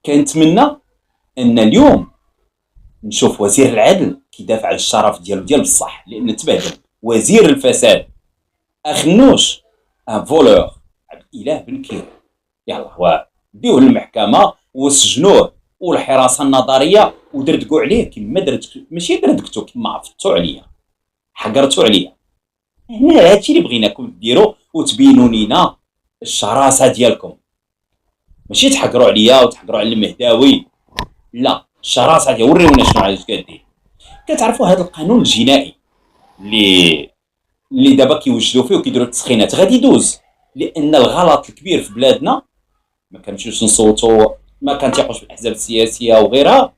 كنتمنى ان اليوم نشوف وزير العدل كيدافع على الشرف ديال بصح، لان تبهدل وزير الفساد اخنوش ان فولور عبد الاله بن كير. يلا ديوه للمحكمه وسجنوه والحراسه النظريه ودردقوا عليه كما درت، ماشي دردقتو كما عفتو عليا، حقرتو عليا. هنا هادشي اللي بغيناكم ديروا وتبينوا لينا الشراسه ديالكم، ماشي تحقروا عليا وتحقروا على المهداوي، لا الشراسه ديال وريونا شنو علاش كدير. كتعرفوا هذا القانون الجنائي اللي دابا كيوجدوا فيه وكيديروا التسخينات غادي يدوز، لان الغلط الكبير في بلادنا ما كنمشيوش نصوتوا، ما كنتيقوش في الاحزاب السياسيه وغيرها.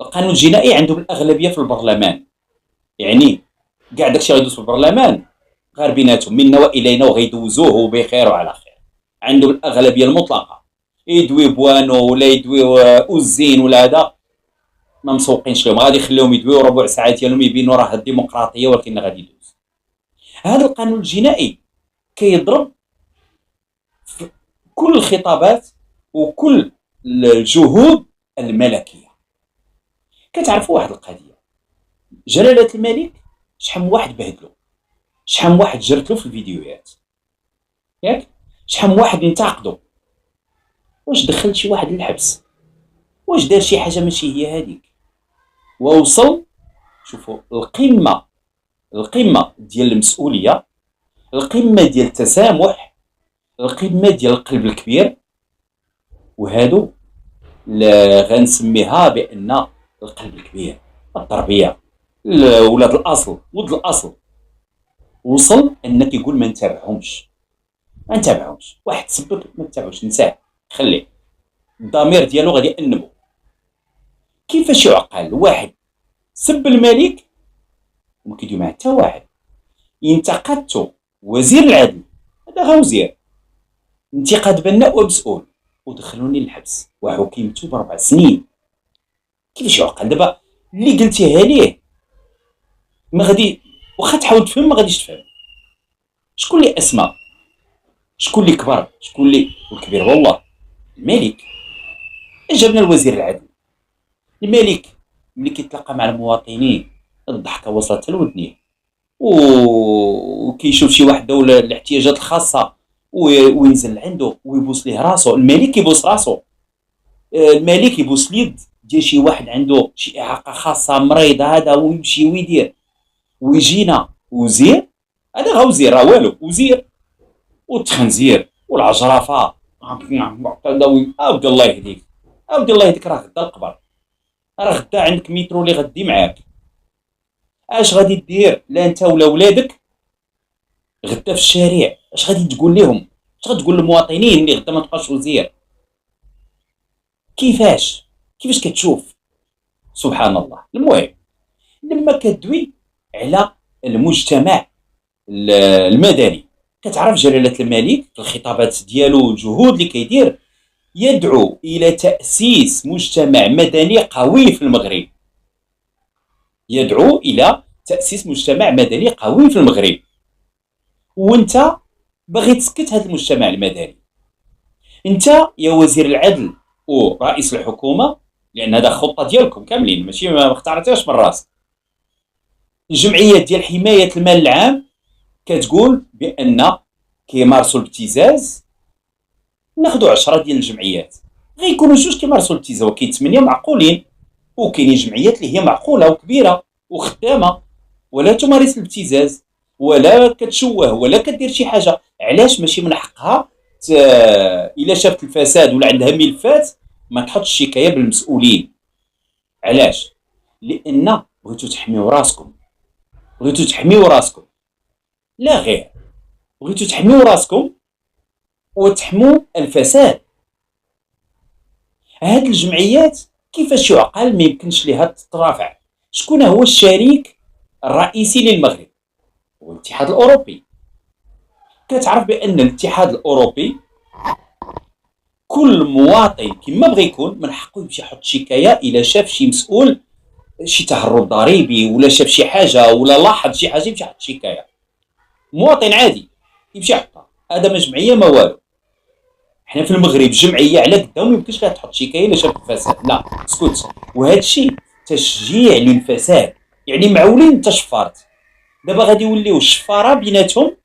القانون الجنائي عنده الاغلبيه في البرلمان، يعني كاع داكشي غيدوز في البرلمان غير بيناتهم منا والينا وغيدوزوه بخير وعلى خير، عنده الاغلبيه المطلقه. يدوي بوانو ولا يدوي اوزين ولا هذا ما مسوقينش لهم، غادي يخليهم يدويو ربع ساعه ديالهم يبينوا راه الديمقراطيه، ولكن غادي يدوز. هذا القانون الجنائي كيضرب في كل الخطابات وكل الجهود الملكيه. كتعرفوا واحد القضيه، جلاله الملك شحال من واحد بهدلو، شحال من واحد جرتلو في الفيديوهات، ياك شحال من واحد انتقدو، واش دخل شي واحد للحبس، واش دار شي حاجه ماشي هي هذيك، ووصل شوفوا القمه ديال المسؤوليه، القمه ديال التسامح، القمه ديال القلب الكبير. وهادو غنسميها بان القلب الكبير، التربيه، ولاد الاصل، ولد الاصل، وصل انك يقول ما نتابعهمش، واحد تسبك ما نتابعوش، نساه، خليه الضمير ديالو غادي يأنبو. كيفاش يعقل واحد سب الملك وما كيدير معاه حتى واحد؟ انتقدتو وزير العدل، هذا غا وزير، انتقاد بناء ومسؤول، ودخلوني للحبس وحكمت ب4 سنين. كيفاش يعقل؟ دابا اللي قلتيها ليه ما غادي، واخا تحاول تفهم ما غاديش تفهم. شكون اللي اسمى؟ شكون اللي كبر؟ شكون اللي الكبير؟ والله الملك. جبنا الوزير العدل، الملك ملي كيتلاقى مع المواطنين الضحكه وصلت لودنيه، وكيشوف شي واحد ذوي الاحتياجات الخاصه وينزل عنده ويبوس ليه راسو. الملك يبوس راسو، الملك يبوس اليد ديال شي واحد عنده شي اعاقه خاصه مريض هذا، ويمشي ويدير. ويجينا وزير، هذا غا وزير راه والو، وزير والتخنزير والعجرفه، عبد الله يهديك، عبد الله يهديك، راه غدا القبر، راه غدا عندك مترو اللي غدي معاك. اش غادي دير لا انت ولا ولادك غدا في الشارع؟ اش غادي تقول لهم؟ اش غادي تقول للمواطنين اللي غدا ما تبقاش وزير؟ كيفاش كتشوف؟ سبحان الله. المهم لما كدوي على المجتمع المدني، كتعرف جلالة الملك في الخطابات ديالو والجهود اللي كيدير يدعو الى تأسيس مجتمع مدني قوي في المغرب، يدعو الى تأسيس مجتمع مدني قوي في المغرب. وانت باغي تسكت هذا المجتمع المدني. انت يا وزير العدل ورئيس الحكومه، لان هذا خطه ديالكم كاملين، ماشي ما اخترعتيهاش من راسك. الجمعيات ديال حمايه المال العام كتقول بان كيمارسوا الابتزاز، ناخذوا 10 ديال الجمعيات غيكونوا جوج كيمارسوا الابتزاز، وكاين 8 معقولين، وكاينين جمعيات اللي هي معقوله وكبيره وخدامه ولا تمارس الابتزاز ولا كتشوه ولا كدير شي حاجه. علاش ماشي من حقها الا شافت الفساد ولا عندها ملفات ما تحطش شكايه بالمسؤولين؟ علاش؟ لان بغيتو تحميو راسكم، لا غير، بغيتو تحميو راسكم وتحموا الفساد. هاد الجمعيات كيفاش يعقل ما يمكنش ليها تترافع؟ شكون هو الشريك الرئيسي للمغرب؟ هو الاتحاد الاوروبي. كتعرف بان الاتحاد الاوروبي كل مواطن كما بغى يكون من حقه يمشي يحط شكايه الى شاف شي مسؤول شي تهرب ضريبي ولا شاف شي حاجه ولا لاحظ شي حاجه يمشي يحط شكايه. مواطن عادي يمشي يحطها، هذا ما جمعيه ما والو. حنا في المغرب جمعيه على قدام ما يمكنش لها تحط شكايه الا شاف الفساد، لا اسكت. وهذا الشيء تشجيع للفساد، يعني معولين انت شفارت. دابا غادي يوليو الشفاره بيناتهم،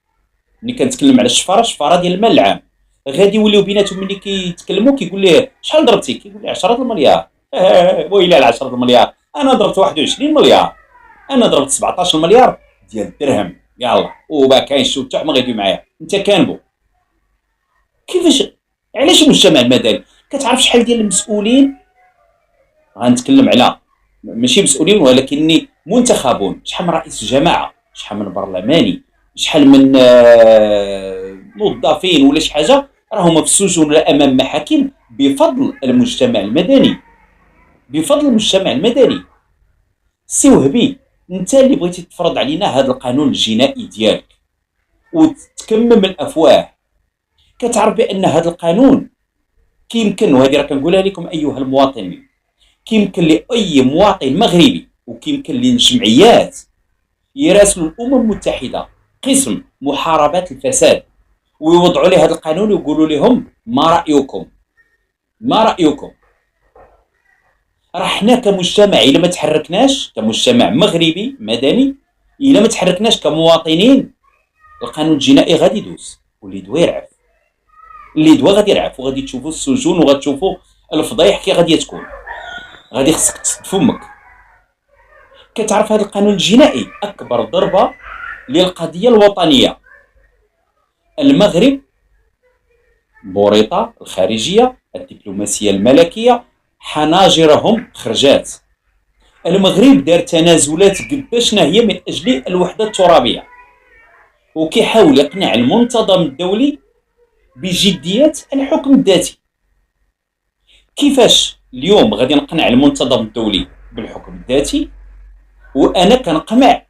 ملي كنتكلم على الشفاره، الشفاره ديال المال العام، غادي يوليو بيناتهم ملي كيتكلموا كيقول ليه شحال ضربتي، كيقول ليه 10 المليار. ويلي على 10 المليار، انا ضربت 21 مليار، انا ضربت 17 مليار ديال الدرهم، يلا وما كاينش شو حتى ما غيدوي معايا، انت كانبو. كيفاش؟ علاش المجتمع المدني؟ كتعرف شحال ديال المسؤولين، غنتكلم على ماشي مسؤولين ولكني منتخبون، شحال من رئيس جماعه، شحال من برلماني، شحال من موظفين ولا شي حاجه راهما في السجون ولا امام محاكم بفضل المجتمع المدني، بفضل المجتمع المدني. سي وهبي، انت اللي بغيتي تفرض علينا هذا القانون الجنائي ديالك وتكمم الافواه. كتعرف بان هذا القانون كيمكن، وهذه راه كنقولها لكم ايها المواطنين، كيمكن لاي مواطن مغربي وكيمكن للجمعيات يراسلوا الامم المتحده قسم محاربه الفساد ويوضعوا لي هذا القانون ويقولوا لهم ما رايكم، ما رايكم. راه حنا كمجتمع الا ما تحركناش، كمجتمع مغربي مدني الا ما تحركناش كمواطنين، القانون الجنائي غادي يدوز، واللي دوا يرعف، اللي دوا غادي يرعف، وغادي تشوفوا السجون وغتشوفوا الفضايح كي غادي تكون. غادي خصك تسد فمك. كتعرف هذا القانون الجنائي اكبر ضربه للقضيه الوطنيه. المغرب، بوريطه الخارجيه، الدبلوماسيه الملكيه، حناجرهم خرجات. المغرب دار تنازلات قداش هي من اجل الوحده الترابيه، وكيحاول يقنع المنتظم الدولي بجديه الحكم الذاتي. كيفاش اليوم غادي نقنع المنتظم الدولي بالحكم الذاتي وانا كنقمع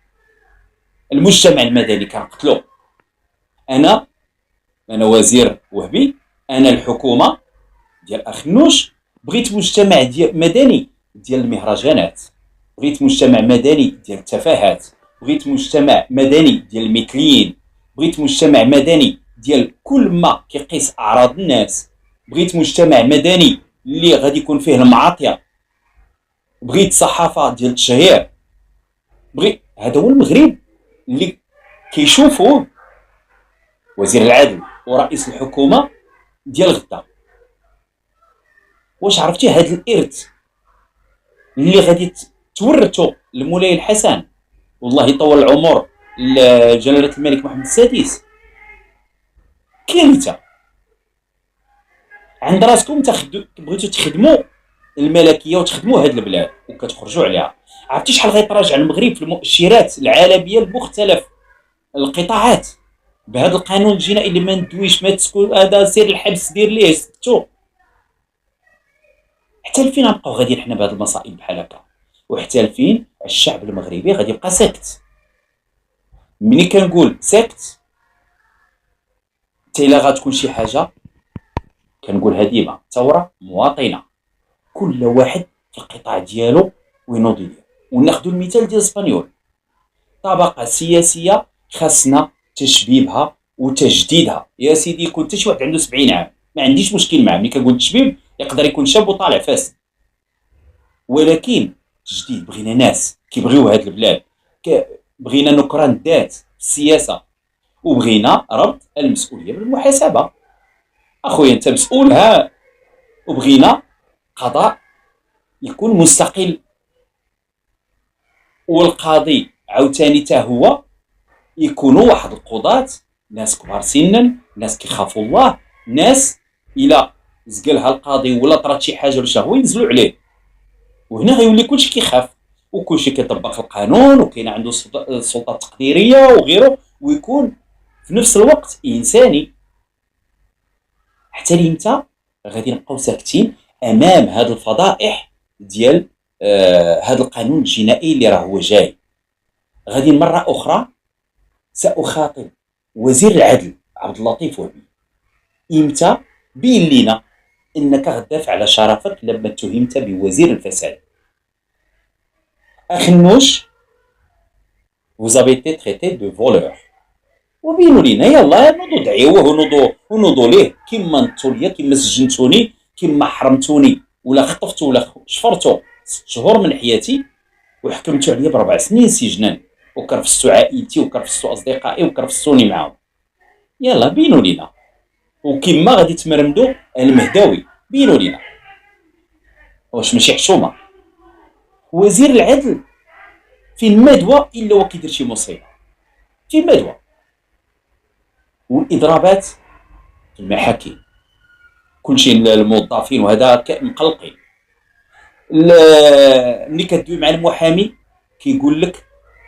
المجتمع المدني كنقتلو؟ انا وزير وهبي، انا الحكومه ديال اخنوش بغيت مجتمع ديال مدني ديال المهرجانات، بغيت مجتمع مدني ديال التفاهات، بغيت مجتمع مدني ديال المثليين، بغيت مجتمع مدني ديال كل ما كيقيس اعراض الناس، بغيت مجتمع مدني اللي غادي يكون فيه المعاطيه، بغيت صحافه ديال التشهير، هذا هو المغرب اللي كيشوفوه وزير العدل ورئيس الحكومه ديال غدا. واش عرفتي هذا الارث اللي غادي تورثو لمولاي الحسن والله يطول العمر لجلاله الملك محمد السادس؟ كارثه. عند راسكم بغيتو تخدموا الملكيه وتخدموا هذه البلاد وكتخرجوا عليها. عرفتي شحال غيتراجع المغرب في المؤشرات العالميه لمختلف القطاعات بهذا القانون الجنائي اللي ما ندويش، ما تسكت، هذا سير الحبس دير ليه سكتو؟ حتى لفين غنبقاو غاديين حنا بهذه المصائب بحال هكا؟ وحتى لفين الشعب المغربي غادي يبقى ساكت؟ ملي كنقول ساكت، حتى الا غتكون شي حاجه كنقولها ديما، ثوره مواطنه، كل واحد في القطاع ديالو وينوض يدير. وناخذ المثال ديال اسبانيول، طبقه سياسيه خاصنا تشبيبها وتجديدها. يا سيدي يكون حتى شي واحد عنده 70 عام ما عنديش مشكل معاه، ملي كنقول تشبيب يقدر يكون شاب وطالع فاسد، ولكن تجديد. بغينا ناس كيبغيو هاد البلاد، بغينا نكران الذات في السياسه، وبغينا ربط المسؤوليه بالمحاسبه. اخويا انت مسؤول، ها، وبغينا قضاء يكون مستقل، والقاضي عاوتاني حتى هو يكونوا واحد القضاة ناس كبار سنا، ناس كيخافوا الله، ناس الى زقلها القاضي ولا طرات شي حاجه ولا شهوه ينزلوا عليه. وهنا غيولي كلشي كيخاف وكلشي كيطبق القانون وكاين عنده السلطه التقديريه وغيره، ويكون في نفس الوقت انساني. حتى لمتى غادي نبقاو ساكتين امام هذه الفضائح ديال هذا القانون الجنائي اللي راه هو جاي؟ غادي مره اخرى ساخاطب وزير العدل عبد اللطيف وهبي، امتى بين لينا انك غدافع على شرفك لما اتهمت بوزير الفساد؟ اخنوش vous avez été traité de voleur. وبينوا لينا يلا نوضوا دعيوه ونوضوا ليه كيما نضتوا ليا، كيما سجنتوني، كيما حرمتوني ولا خطفتوا ولا شفرتوا 6 شهور من حياتي وحكمتوا عليا ب4 سنين سجنا وكرفستوا عائلتي وكرفستوا اصدقائي وكرفستوني معاهم. يلا بينوا لينا، وكيما غادي تمرمدوا المهداوي بينوا لينا واش ماشي حشومه. وزير العدل فين ما دوا الا هو كيدير شي مصيبه، فين ما دوا. والاضرابات في المحاكم كلشي الموظفين وهذا مقلقين. ملي كدوي مع المحامي كيقول لك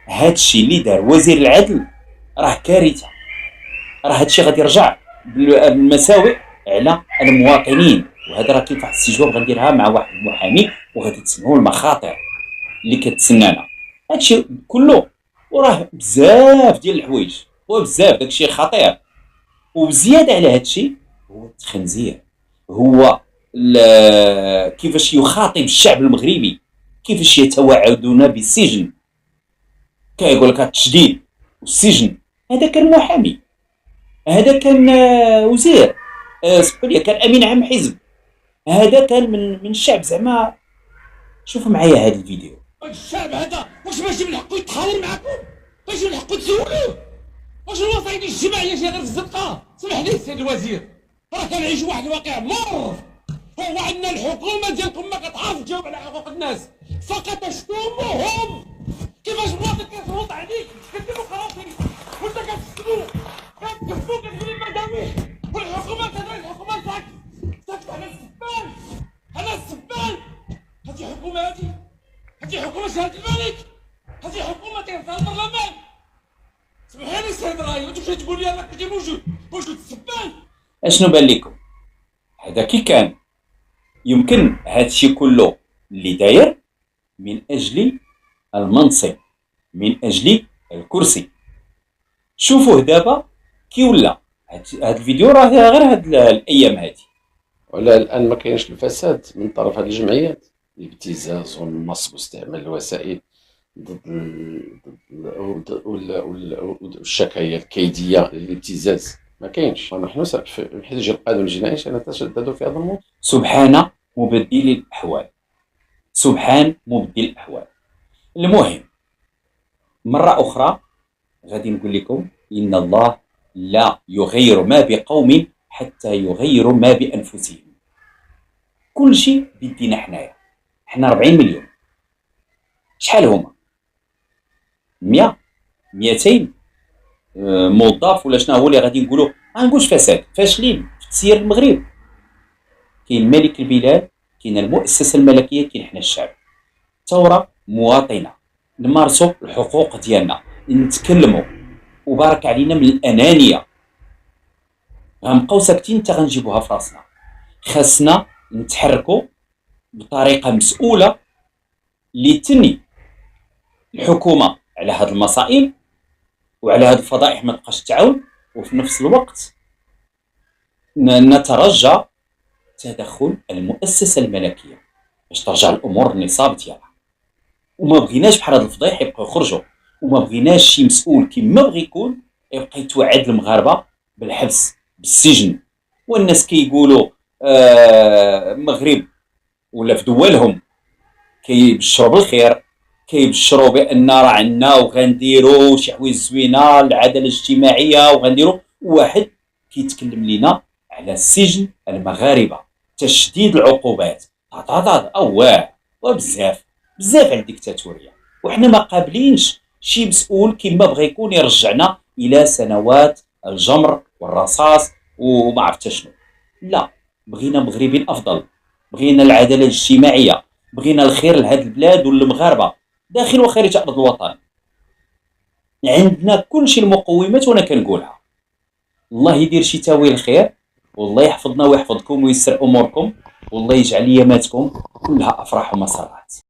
هذا الشيء اللي دار وزير العدل راه كارثه، راه هذا الشيء غادي يرجع بالمساوئ على المواطنين. وهذا راه كاين واحد السجواب غنديرها مع واحد المحامي وغادي تسمعوا المخاطر اللي كتسنانا هادشي كله. وراه بزاف ديال الحوايج وبزاف داكشي خطير. وبزياده على هادشي هو التخنزير، هو كيفاش يخاطب الشعب المغربي، كيفاش يتوعدون بالسجن، كيقول لك التشديد والسجن. هذا كان محامي، هذا كان وزير، سمحوا لي كان امين عام حزب، هذا كان من الشعب. زعما شوفوا معايا هذا الفيديو. الشعب هذا واش ماشي من حقه يتخاور معاكم؟ واش من حقه تسولوه؟ واش الوسائط الاجتماعيه شي غير في الزنقه؟ سمح لي السيد الوزير، راه كنعيشوا واحد الواقع مر. هو عندنا الحكومه ديالكم ما كتعرفش تجاوب على حقوق الناس، فقط تشتموهم. كيفاش مواطن كيصوت عليك كديمقراطي وانت كتشتمو كتكفو كتقولي مداوي، والحكومه كذلك الحكومه ساكت على السبان، على السبان. هذه حكومه، هذه حكومه شهاده الملك، هذه حكومه كيرفعها البرلمان. سمح لي السيد الرئيس، وانت مشيت تقول لي انا كنت موجود السبان. اشنو بان لكم؟ هذا كي كان يمكن هذا الشيء كله اللي داير من اجل المنصب، من اجل الكرسي. شوفوه دابا كي ولا هذا الفيديو راه غير هاد الايام هذه. ولا الان ما كاينش الفساد من طرف هذه الجمعيات، الابتزاز والنصب واستعمال الوسائل ضد والشكاية الكيدية للابتزاز ما كاينش. ونحن في حجة القانون الجنائي سنتشدد في هذا الموضوع. سبحان مبدل الأحوال، سبحان مبدل الأحوال. المهم مرة أخرى غادي نقول لكم إن الله لا يغير ما بقوم حتى يغيروا ما بأنفسهم. كل شيء بيدينا حنايا، حنا 40 مليون. شحال هما؟ 100 200 موظف ولا شنو هو اللي غادي نقولوا؟ ما نقولش فساد، فاشلين في تسيير المغرب. كاين ملك البلاد، كاين المؤسسه الملكيه، كاين حنا الشعب. ثوره مواطنه نمارسوا الحقوق ديالنا، نتكلموا، وبارك علينا من الانانيه. غنبقاو ساكتين حتى غنجيبوها في راسنا. خاصنا نتحركوا بطريقه مسؤوله لتني الحكومه على هاد المصائب وعلى هاد الفضائح ما تبقاش تعاود. وفي نفس الوقت نترجى تدخل المؤسسه الملكيه باش ترجع الامور للنصاب ديالها. وما بغيناش بحال هاد الفضايح يبقاو يخرجوا، وما بغيناش شي مسؤول كيما بغى يكون يبقى يتوعد المغاربه بالحبس بالسجن. والناس كيقولوا المغرب ولا في دولهم كيبشروا بالخير، كيبشروا بان راه عندنا وغنديروا شي حوايج زوينه العداله الاجتماعيه وغنديروا. واحد كيتكلم لينا على سجن المغاربه، تشديد العقوبات، اواه وبزاف على الديكتاتوريه. وحنا ما قابلينش شي مسؤول كيما بغى يكون يرجعنا الى سنوات الجمر والرصاص وما عرفت شنو. لا، بغينا مغربين افضل، بغينا العداله الاجتماعيه، بغينا الخير لهاد البلاد والمغاربه داخل وخارج ارض الوطن. عندنا كل شيء المقومات وانا كنقولها. الله يدير شي تاويل الخير، والله يحفظنا ويحفظكم ويسر اموركم، والله يجعل اياماتكم كلها افراح ومسرات.